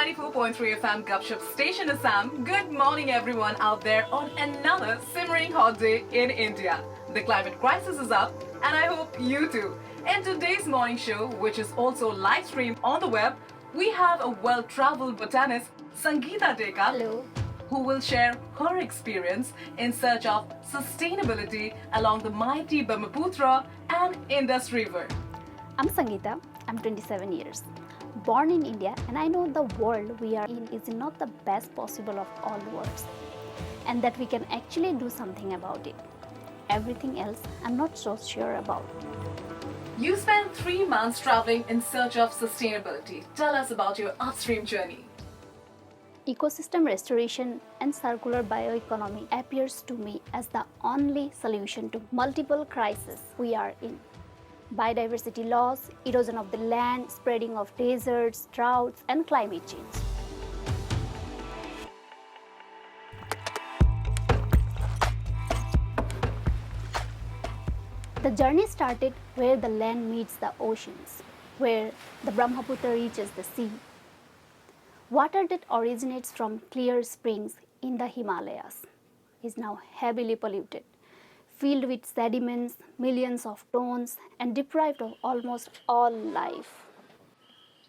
94.3 FM Gupshup Station Assam. Good morning everyone out there on another simmering hot day in India. The climate crisis is up and I hope you too. In today's morning show, which is also live streamed on the web, we have a well-traveled botanist, Sangita Hello. who will share her experience in search of sustainability along the mighty Brahmaputra and Indus River. I'm Sangita. I'm 27 years. Born in India, and I know the world we are in is not the best possible of all worlds, and that we can actually do something about it. Everything else, I'm not so sure about. You spent 3 months traveling in search of sustainability. Tell us about your upstream journey. Ecosystem restoration and circular bioeconomy appears to me as the only solution to multiple crises we are in. Biodiversity loss, erosion of the land, spreading of deserts, droughts, and climate change. The journey started where the land meets the oceans, where the Brahmaputra reaches the sea. Water that originates from clear springs in the Himalayas is now heavily polluted, filled with sediments, millions of tons, and deprived of almost all life.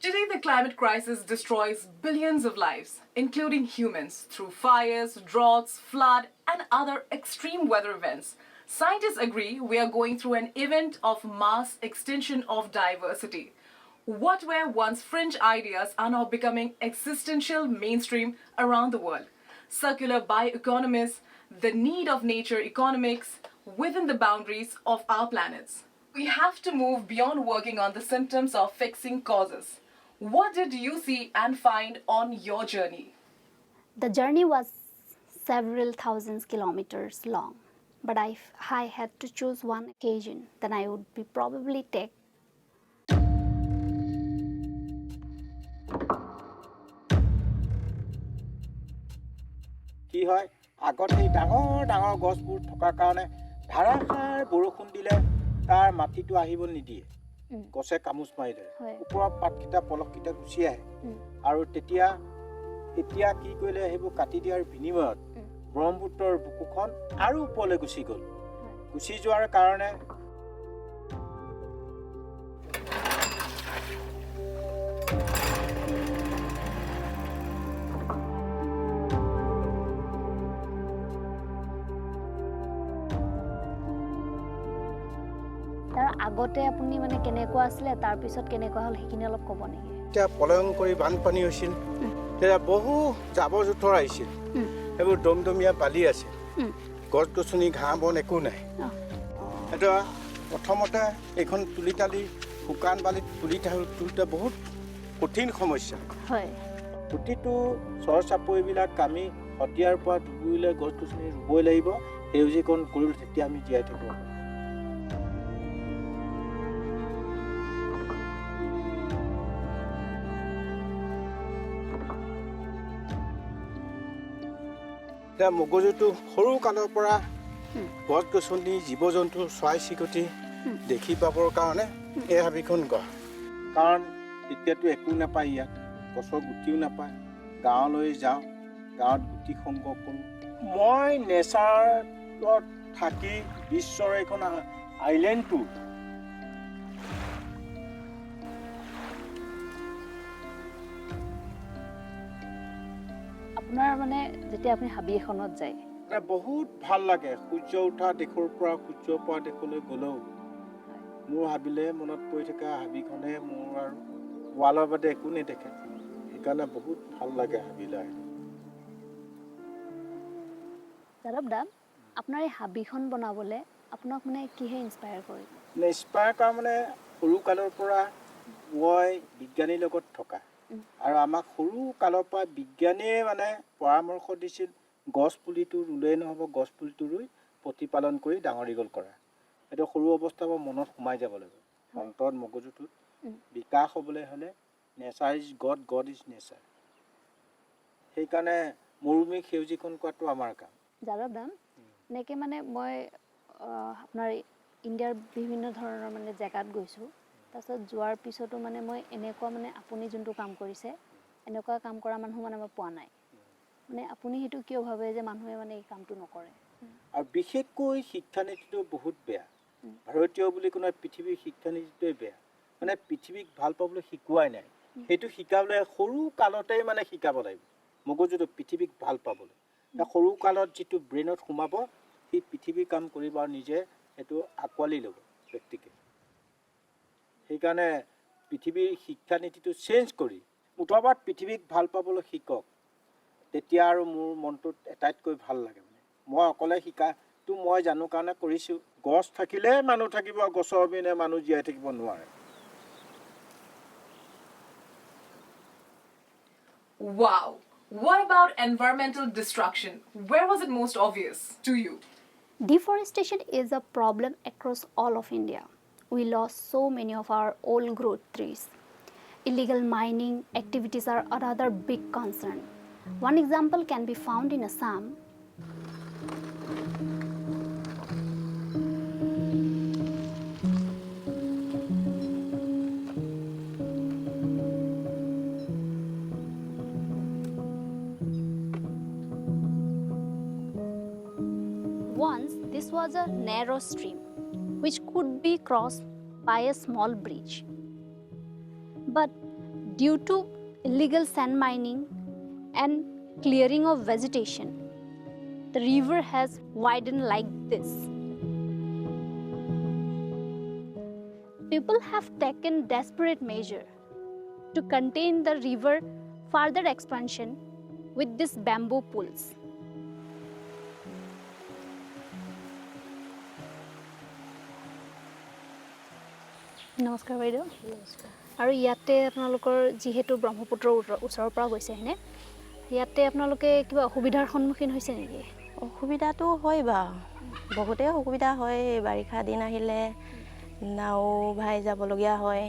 Today, the climate crisis destroys billions of lives, including humans, through fires, droughts, flood, and other extreme weather events. Scientists agree we are going through an event of mass extinction of diversity. What were once fringe ideas are now becoming existential mainstream around the world. Circular bioeconomies, the need of nature economics within the boundaries of our planets. We have to move beyond working on the symptoms of fixing causes. What did you see and find on your journey? The journey was several thousands kilometers long, but if I had to choose one occasion, then I would be probably take কি হয় আগত এই ডাঙৰ ডাঙৰ গছবোৰ থকাৰ কাৰণে ধাৰাসাৰ বৰষুণ দিলে তাৰ মাটিটো আহিব নিদিয়ে গছে কামুচ মাৰি ধৰে ওপৰৰ পাতকেইটা পলককেইটা গুচি আহে আৰু তেতিয়া এতিয়া কি কৰিলে সেইবোৰ কাটি দিয়াৰ বিনিময়ত ব্ৰহ্মপুত্ৰৰ বুকুখন আৰু ওপৰলৈ গুচি গ'ল গুচি যোৱাৰ কাৰণে আগতে আপুনি মানে কেনেকুৱা আছিল তাৰ পিছত কেনেকুৱা হল সেইখিনি অলপ ক'ব নেকি এতিয়া পলয়ংকৰী বানপানী হৈছিল তেতিয়া বহু জাবৰ জোথৰ আহিছিল এইবোৰ দমদমীয়া বালি আছিল গছ গছনি ঘাঁহ বন একো নাই এটা প্ৰথমতে এইখন তুলিতালি শুকান বালিত তুলিতে বহুত কঠিন সমস্যা হয় প্ৰতিটো চৰ চাপৰিবিলাক আমি হতিয়াৰ পৰা ডুবুৰিলৈ গছ গছনি ৰুবই লাগিব সেউজীকৰণ কৰিলে তেতিয়া আমি জীয়াই থাকিব এতিয়া মগজুটো সৰু কালৰ পৰা গছ গছনি জীৱ জন্তু চৰাই চিৰিকটি দেখি পাবৰ কাৰণে এই হাবিখন গঢ় কাৰণ এতিয়াতো একো নাপায় ইয়াত গছৰ গুটিও নাপায় গাঁৱলৈ যাওঁ গাঁৱত গুটি সংগ্ৰহ কৰোঁ মই নেচাৰত থাকি বিশ্বৰ এখন আইলেণ্ডটো আপোনাৰ মানে যেতিয়া আপুনি হাবি এখনত যায় বহুত ভাল লাগে সূৰ্য উঠা দেশৰ পৰা সূৰ্য পৰা দেশলৈ গ'লেও মোৰ হাবিলে মনত পৰি থকা হাবিখনে মোৰ আৰু ৱালৰ বাদে একো নেদেখে সেইকাৰণে বহুত ভাল লাগে হাবিলৈ যাদৱ দা আপোনাৰ এই হাবিখন বনাবলৈ আপোনাক মানে কিহে ইনস্পায়াৰ কৰিলে ইনস্পায়াৰ কৰা মানে সৰু কালৰ পৰা মই বিজ্ঞানীৰ লগত থকা আৰু আমাক সৰু কালৰ পৰা বিজ্ঞানীয়ে মানে পৰামৰ্শ দিছিল গছ পুলিটো ৰুলেই নহ'ব গছ পুলিটো ৰুই প্ৰতিপালন কৰি ডাঙৰ দীঘল কৰা এইটো সৰু অৱস্থাৰ পৰা মনত সোমাই যাব লাগিব অন্তৰত মগজুটোত বিকাশ হ'বলৈ হ'লে nature is god god is nature সেইকাৰণে মৰুভূমি সেউজীকৰণ কৰাটো আমাৰ কাম যাদৱ দা এনেকৈ মানে মই আপোনাৰ ইণ্ডিয়াৰ বিভিন্ন ধৰণৰ মানে জেগাত গৈছোঁ তাৰপিছত যোৱাৰ পিছতো মানে মই এনেকুৱা মানে আপুনি যোনটো কাম কৰিছে এনেকুৱা কাম কৰা মানুহ মানে মই পোৱা নাই মানে আপুনি হেতু কিয় ভাবে যে মানুহে মানে এই কামটো নকৰে আৰু বিশেষকৈ শিক্ষানীতিটো বহুত বেয়া ভাৰতীয় বুলি কোৱা পৃথিৱীৰ শিক্ষানীতিটোৱে বেয়া মানে পৃথিৱীক ভাল পাবলৈ শিকোৱাই নাই সেইটো শিকাবলৈ সৰু কালতেই মানে শিকাব লাগিব মগজুটো পৃথিৱীক ভাল পাবলৈ সৰু কালত যিটো ব্ৰেইনত সোমাব সেই পৃথিৱীৰ কাম কৰিব আৰু নিজে সেইটো আকোৱালি ল'ব ব্যক্তিকে সেইকাৰণে পৃথিৱীৰ শিক্ষানীতিটো চেঞ্জ কৰি মুঠৰ পৃথিৱীক ভাল পাবলৈ শিকক তেতিয়া আৰু মোৰ মনটোত এটাইতকৈ ভাল লাগে মানে মই অকলে শিকাটো মই জানো কাৰণে কৰিছোঁ গছ থাকিলে মানুহ থাকিব গছৰ অবিহনে মানুহ জীয়াই থাকিব নোৱাৰে Wow. What about environmental destruction? Where was it most obvious to you? Deforestation is a problem across all of India. We lost so many of our old growth trees. Illegal mining activities are another big concern. One example can be found in Assam. Once, this was a narrow stream which could be crossed by a small bridge. But due to illegal sand mining and clearing of vegetation, the river has widened like this. People have taken desperate measures to contain the river further expansion with these bamboo pools. নমস্কাৰ বাইদেউ আৰু ইয়াতে আপোনালোকৰ যিহেতু ব্ৰহ্মপুত্ৰৰ ওচৰৰ পৰা গৈছে হয়নে ইয়াতে আপোনালোকে কিবা অসুবিধাৰ সন্মুখীন হৈছে নেকি অসুবিধাটো হয় বাৰু বহুতেই অসুবিধা হয় বাৰিষা দিন আহিলে নাও ভাই যাবলগীয়া হয়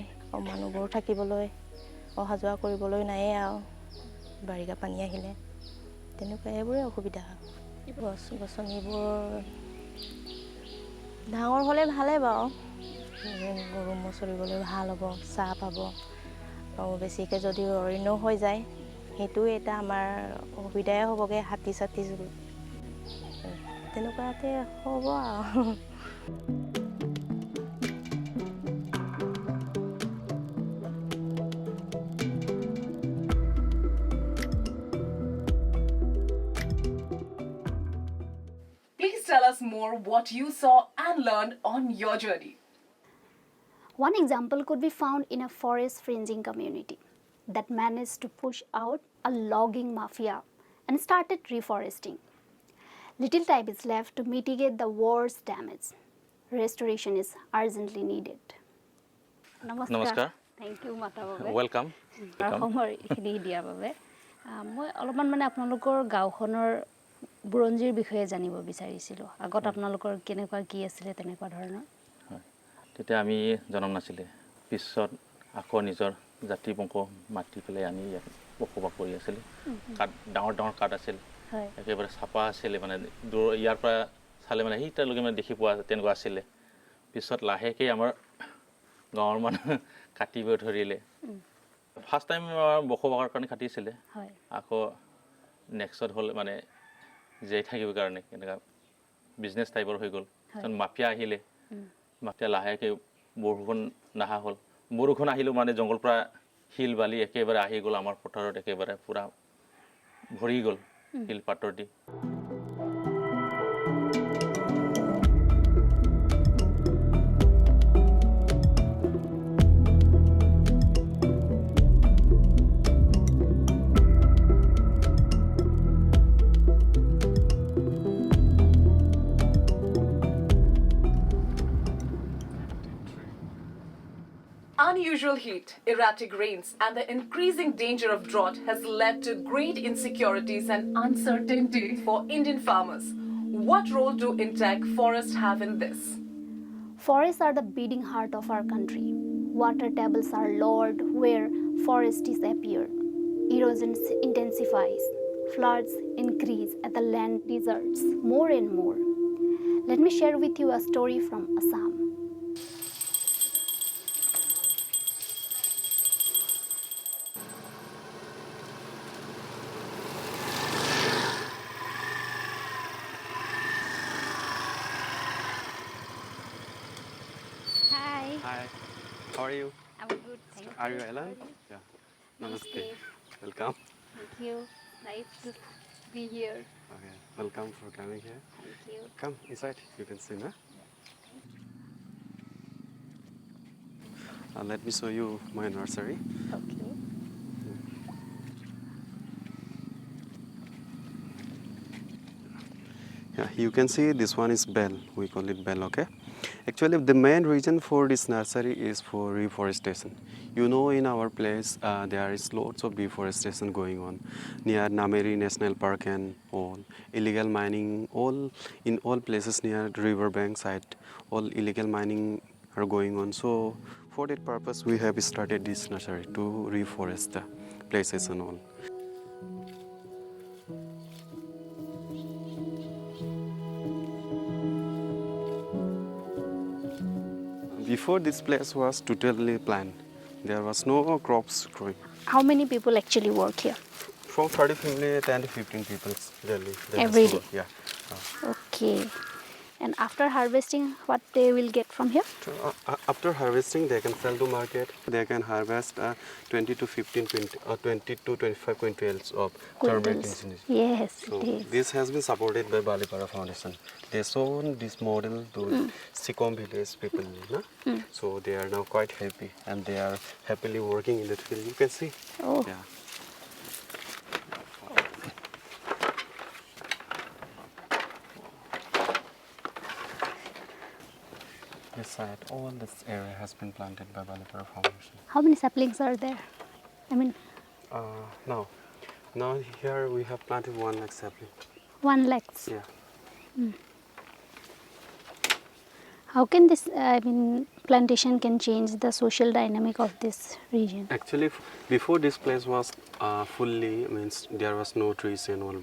মানুহবোৰ থাকিবলৈ অহা যোৱা কৰিবলৈ নায়েই আৰু বাৰিষা পানী আহিলে তেনেকুৱা এইবোৰে অসুবিধা গছ গছনিবোৰ ডাঙৰ হ'লে ভালে বাৰু গৰু ম'হ চৰিবলৈ ভাল হ'ব ছাঁ পাব আৰু বেছিকৈ যদি অৰণ্য হৈ যায় সেইটো এটা আমাৰ অসুবিধাই হ'বগৈ হাতী চাতি তেনেকুৱাতে হ'ব আৰু Please tell us more what you saw and learned on your journey. One example could be found in a forest fringing community that managed to push out a logging mafia and started reforesting. Little time is left to mitigate the war's damage. Restoration is urgently needed. Namaskar. Thank you, Mata Babe. Welcome. সময় এইখিনি দিয়াৰ বাবে মই অলপমান মানে আপোনালোকৰ গাঁওখনৰ বুৰঞ্জীৰ বিষয়ে জানিব বিচাৰিছিলোঁ আগত আপোনালোকৰ কেনেকুৱা কি আছিলে তেনেকুৱা ধৰণৰ তেতিয়া আমি জনম নাছিলে পিছত আকৌ নিজৰ জাতি বংশ মাতি পেলাই আনি ইয়াত বসবাস কৰি আছিলোঁ কাঠ ডাঙৰ ডাঙৰ কাঠ আছিল একেবাৰে চাপা আছিলে মানে দূৰ ইয়াৰ পৰা চালে মানে সেইটালৈকে মানে দেখি পোৱা তেনেকুৱা আছিলে পিছত লাহেকৈ আমাৰ গাঁৱৰ মানুহ কাটিব ধৰিলে ফাৰ্ষ্ট টাইম বসবাসৰ কাৰণে কাটিছিলে আকৌ নেক্সট হ'ল মানে জীয়াই থাকিবৰ কাৰণে এনেকুৱা বিজনেছ টাইপৰ হৈ গ'ল মাফিয়া আহিলে মাফিয়া লাহেকৈ বৰষুণ নহা হ'ল বৰষুণ আহিলেও মানে জংঘলৰ পৰা শিল বালি একেবাৰে আহি গ'ল আমাৰ পথাৰত একেবাৰে পূৰা ভৰি গ'ল শিল পাতৰ দি Unusual heat, erratic rains, and the increasing danger of drought has led to great insecurities and uncertainty for Indian farmers. What role do intact forests have in this? Forests are the beating heart of our country. Water tables are lowered where forests disappear. Erosion intensifies. Floods increase and the land deserts more and more. Let me share with you a story from Assam. How are you? I'm good, thank you. Are you Ellen? Yeah. Namaste. Welcome. Thank you. Nice to be here. Okay. Welcome for coming here. Thank you. Come inside. You can see, na? Let me show you my nursery. Okay. Yeah, you can see this one is bell. We call it bell, okay? Actually, the main reason for this nursery is for reforestation. You know, in our place, there is lots of deforestation going on near Nameri National Park and all. Illegal mining, all in all places near the riverbank side, all illegal mining are going on. So, for that purpose, we have started this nursery to reforest the places and all. Before this place was totally plain. There was no crops growing. How many people actually work here? From 30 family, 10 to 15 people daily. they Every has to day? work, yeah. Okay. And after harvesting, what they will get from here? So, after harvesting, they can sell to market. They can harvest 20 to 15, 20, or 20 to 25 quintals of turmeric Quintals. incense. Yes, So it is. this has been supported by Balipara Foundation. They sold this model to Sikom village people. No? So they are now quite happy and they are happily working in the field. You can see. Oh. Yeah. This side, all this area has been planted by Balipara Foundation. How many saplings are there? I mean, Now here we have planted 1 lakh sapling. 1 lakhs. Yeah. How can this, plantation can change the social dynamic of this region? Actually, before this place was fully, means there was no trees and all.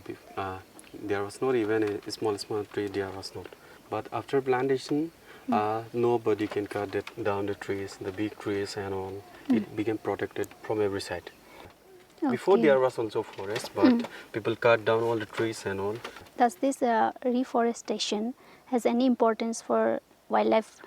There was not even a small tree, there was not. But after plantation, nobody can cut down the trees, the big trees and all. It became protected from every side. Before Okay. there was also forest, but people cut down all the trees and all. Does this reforestation has any importance for wildlife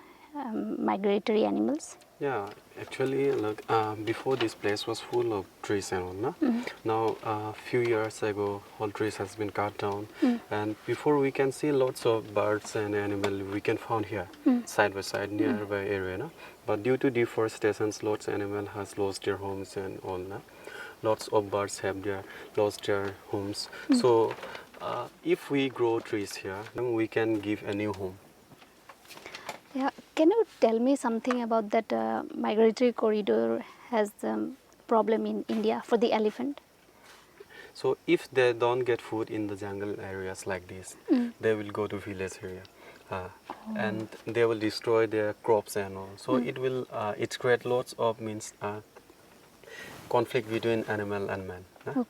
migratory animals? Yeah, actually, look, before this place was full of trees and all. No? Now, a few years ago, all trees has been cut down, and before we can see lots of birds and animals we can found here, side by side, nearby area. No? But due to deforestation, lots of animals has lost their homes and all. No? Lots of birds have lost their homes. So, if we grow trees here, then we can give a new home. Yeah, can you tell me something about that migratory corridor has problem in India for the elephant? So if they don't get food in the jungle areas like this, they will go to village area, and they will destroy their crops and all. So it create lots of conflict between animal and man,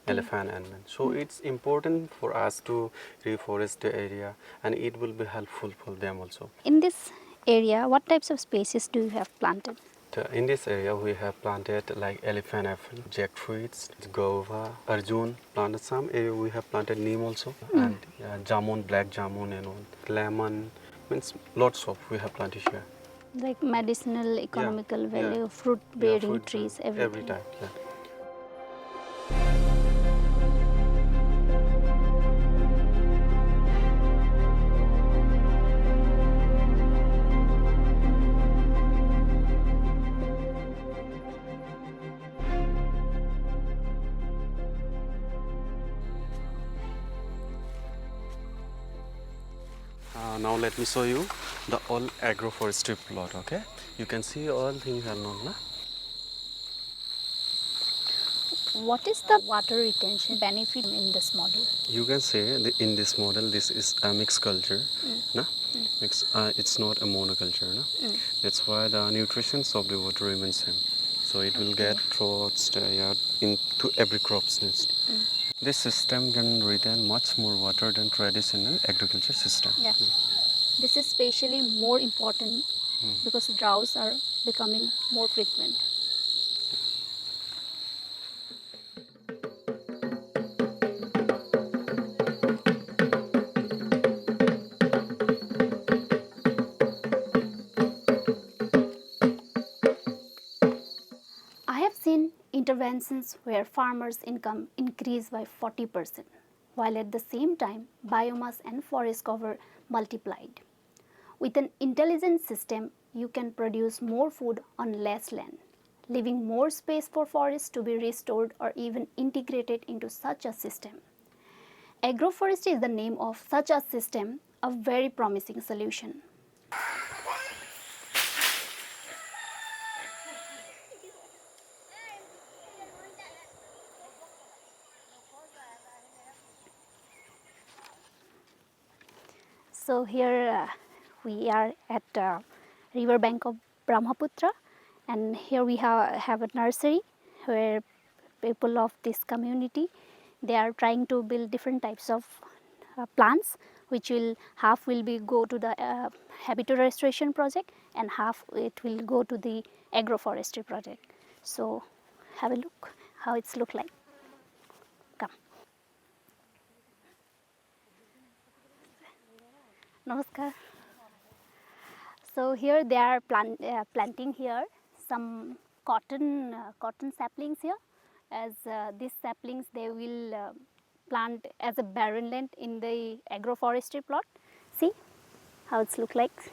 elephant and man. So it's important for us to reforest the area, and it will be helpful for them also. In this area, what types of species do you have planted? In this area, we have planted like elephant apple, jackfruits, guava, arjun. Planted some area we have planted neem also, and jamun, black jamun and all. Lemon, means lots of we have planted here. Like medicinal, economical Yeah, value, yeah. fruit bearing Fruit, trees, every everything. type. Yeah. Now let me show you the all agroforestry plot. Okay, you can see all things are known. Na? What is the water retention benefit in this model? You can say in this model, this is a mixed culture. Na? It's not a monoculture. Na? That's why the nutrition of the water remains same. So it will get throughout into every crop's nest. This system can retain much more water than traditional agriculture system. Yeah. This is especially more important because droughts are becoming more frequent. interventions where farmers' income increased by 40%, while at the same time biomass and forest cover multiplied. With an intelligent system, you can produce more food on less land, leaving more space for forests to be restored or even integrated into such a system. Agroforestry is the name of such a system, a very promising solution. So here we are at river bank of Brahmaputra, and here we have a nursery where people of this community, they are trying to build different types of plants, which will half will be go to the habitat restoration project and half it will go to the agroforestry project. So have a look how it's look like. Come. Namaskar. So here they are planting here some cotton saplings here. As these saplings they will plant as a barren land in the agroforestry plot. See how it's look like,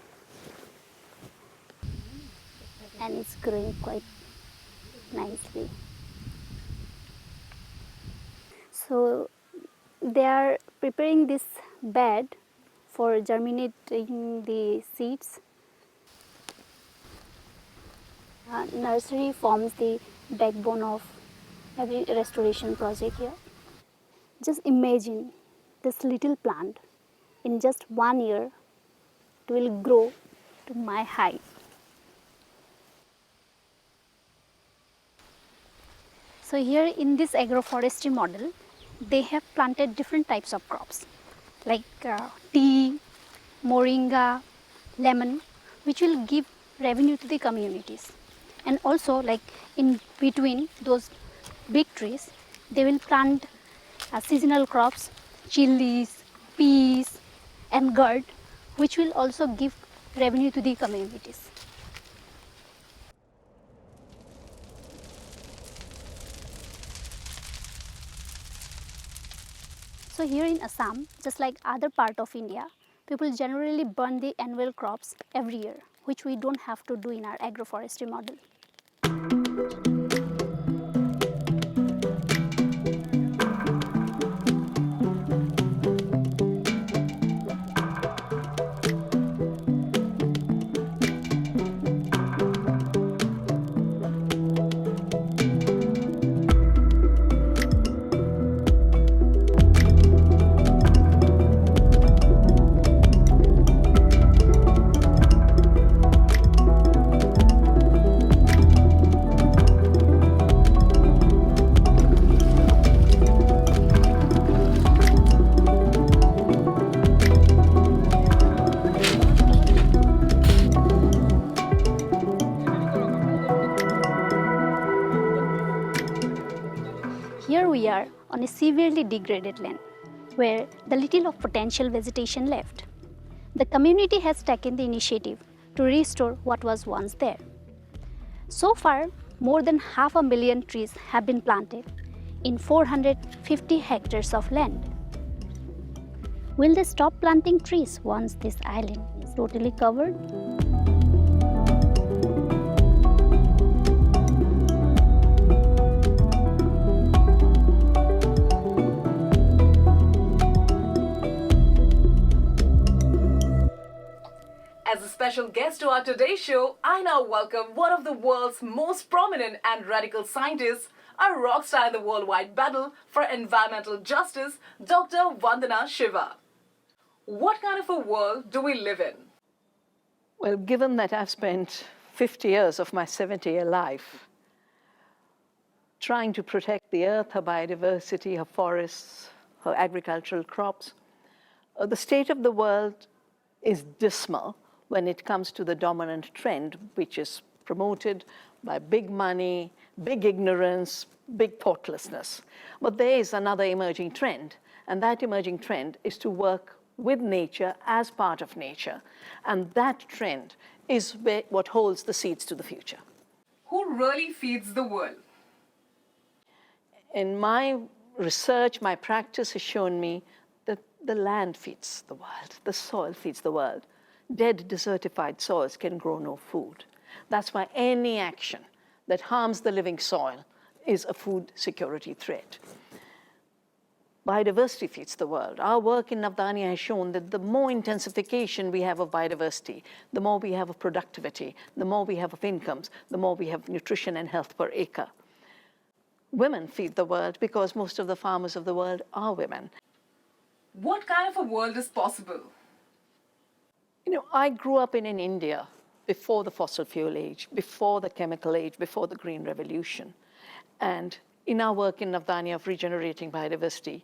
and it's growing quite nicely. So they are preparing this bed for germinating the seeds. Nursery forms the backbone of every restoration project here. Just imagine this little plant in just 1 year it will grow to my height. So here in this agroforestry model, they have planted different types of crops like tea, moringa, lemon, which will give revenue to the communities. And also like in between those big trees, they will plant seasonal crops, chilies, peas and gourd, which will also give revenue to the communities. So here in Assam, just like other part of India, people generally burn the annual crops every year, which we don't have to do in our agroforestry model. Here we are on a severely degraded land where the little of potential vegetation left. The community has taken the initiative to restore what was once there. So far, more than 500,000 trees have been planted in 450 hectares of land. Will they stop planting trees once this island is totally covered? As a special guest to our today's show, I now welcome one of the world's most prominent and radical scientists, a rock star in the worldwide battle for environmental justice, Dr. Vandana Shiva. What kind of a world do we live in? Well, given that I've spent 50 years of my 70-year life trying to protect the earth, her biodiversity, her forests, her agricultural crops, the state of the world is dismal when it comes to the dominant trend, which is promoted by big money, big ignorance, big thoughtlessness. But there is another emerging trend, and that emerging trend is to work with nature as part of nature. And that trend is what holds the seeds to the future. Who really feeds the world? In my research, my practice has shown me that the land feeds the world, the soil feeds the world. Dead, desertified soils can grow no food. That's why any action that harms the living soil is a food security threat. Biodiversity feeds the world. Our work in Navdanya has shown that the more intensification we have of biodiversity, the more we have of productivity, the more we have of incomes, the more we have nutrition and health per acre. Women feed the world because most of the farmers of the world are women. What kind of a world is possible? I grew up in India before the fossil fuel age, before the chemical age, before the Green Revolution. And in our work in Navdanya of regenerating biodiversity,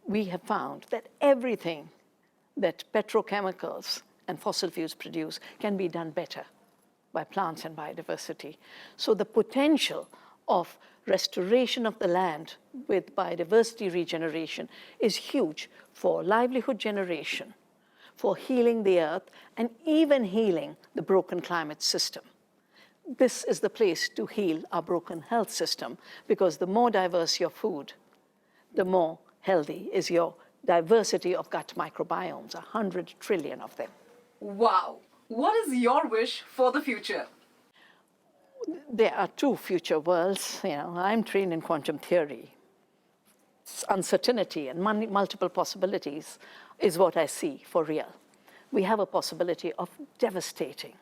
we have found that everything that petrochemicals and fossil fuels produce can be done better by plants and biodiversity. So the potential of restoration of the land with biodiversity regeneration is huge for livelihood generation, for healing the earth, and even healing the broken climate system. This is the place to heal our broken health system, because the more diverse your food, the more healthy is your diversity of gut microbiomes, 100 trillion of them. Wow! What is your wish for the future? There are two future worlds. I'm trained in quantum theory. Uncertainty and multiple possibilities is what I see for real. We have a possibility of devastating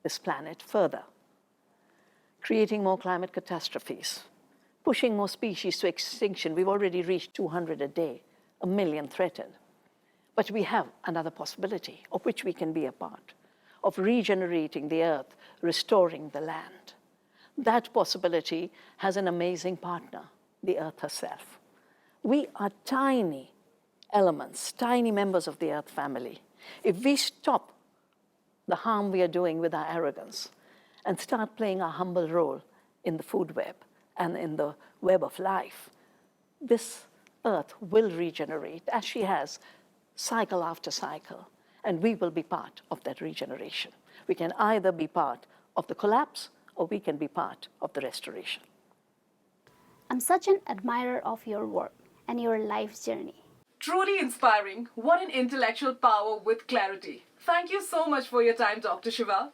this planet further, creating more climate catastrophes, pushing more species to extinction. We've already reached 200 a day, 1 million threatened. But we have another possibility of which we can be a part, of regenerating the earth, restoring the land. That possibility has an amazing partner, the earth herself. We are tiny elements, tiny members of the earth family. If we stop the harm we are doing with our arrogance and start playing our humble role in the food web and in the web of life, this earth will regenerate, as she has, cycle after cycle, and we will be part of that regeneration. We can either be part of the collapse or we can be part of the restoration. I'm such an admirer of your work and your life's journey. Truly inspiring. What an intellectual power with clarity. Thank you so much for your time, Dr. Shiva.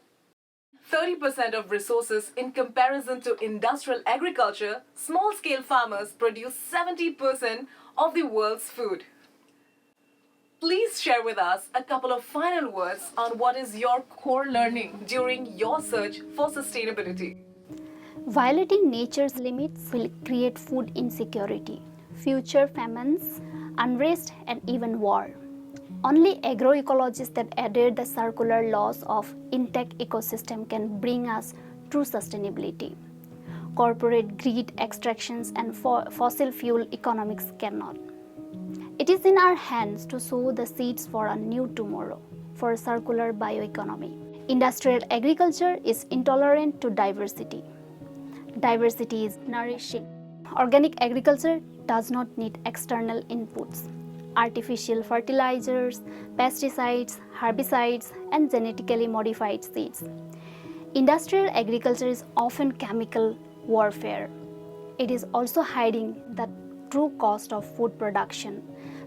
30% of resources in comparison to industrial agriculture, small-scale farmers produce 70% of the world's food. Please share with us a couple of final words on what is your core learning during your search for sustainability. Violating nature's limits will create food insecurity, future famines, unrest, and even war. Only agroecologists that adhere the circular laws of intact ecosystem can bring us true sustainability. Corporate greed, extractions, and fossil fuel economics cannot. It is in our hands to sow the seeds for a new tomorrow, for a circular bioeconomy. Industrial agriculture is intolerant to diversity. Diversity is nourishing. Organic agriculture does not need external inputs. Artificial fertilizers, pesticides, herbicides, and genetically modified seeds. Industrial agriculture is often chemical warfare. It is also hiding the true cost of food production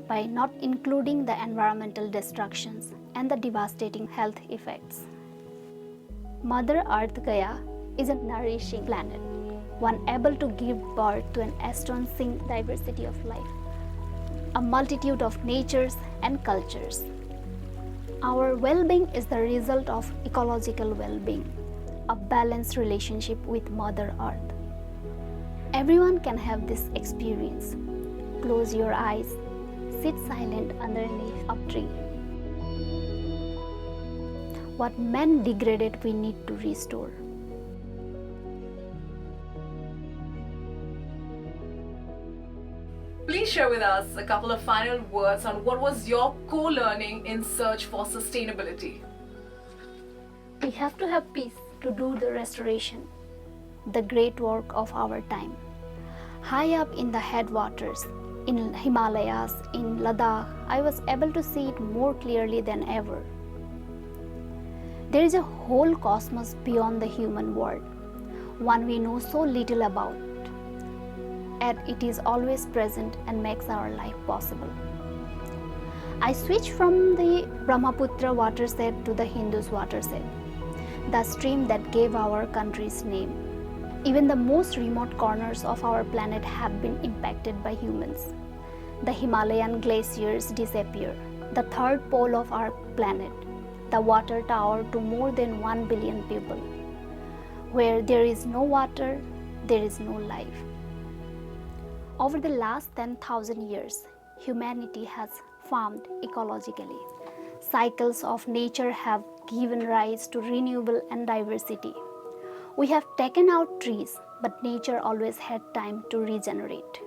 by not including the environmental destructions and the devastating health effects. Mother Earth Gaia is a nourishing planet, one able to give birth to an astonishing diversity of life, a multitude of natures and cultures. Our well-being is the result of ecological well-being, a balanced relationship with Mother Earth. Everyone can have this experience. Close your eyes, sit silent underneath a tree. What man degraded, we need to restore. Please share with us a couple of final words on what was your core learning in search for sustainability. We have to have peace to do the restoration, the great work of our time. High up in the headwaters, in Himalayas, in Ladakh, I was able to see it more clearly than ever. There is a whole cosmos beyond the human world, one we know so little about. and it is always present and makes our life possible. I switch from the Brahmaputra watershed to the Indus watershed, the stream that gave our country's name. Even the most remote corners of our planet have been impacted by humans. The Himalayan glaciers disappear, the third pole of our planet, the water tower to more than 1 billion people. Where there is no water, there is no life. Over the last 10,000 years, humanity has farmed ecologically. Cycles of nature have given rise to renewal and diversity. We have taken out trees, but nature always had time to regenerate.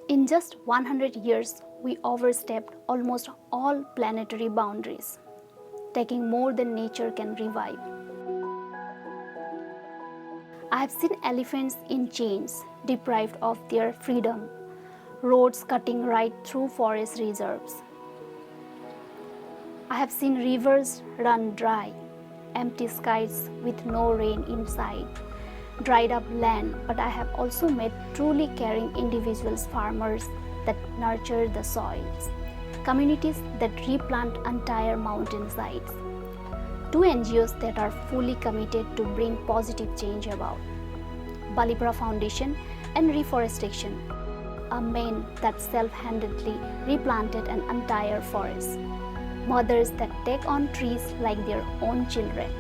In just 100 years, we overstepped almost all planetary boundaries, taking more than nature can revive. I have seen elephants in chains, deprived of their freedom, roads cutting right through forest reserves. I have seen rivers run dry, empty skies with no rain in sight, dried up land, but I have also met truly caring individuals, farmers that nurture the soils, communities that replant entire mountainsides, 2 NGOs that are fully committed to bring positive change about, Balipra Foundation and Reforestation, a man that self-handedly replanted an entire forest, mothers that take on trees like their own children.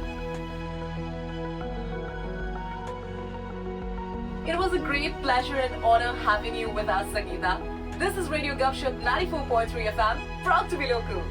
It was a great pleasure and honor having you with us, Sangita. This is Radio Gupshup 94.3 FM, proud to be local.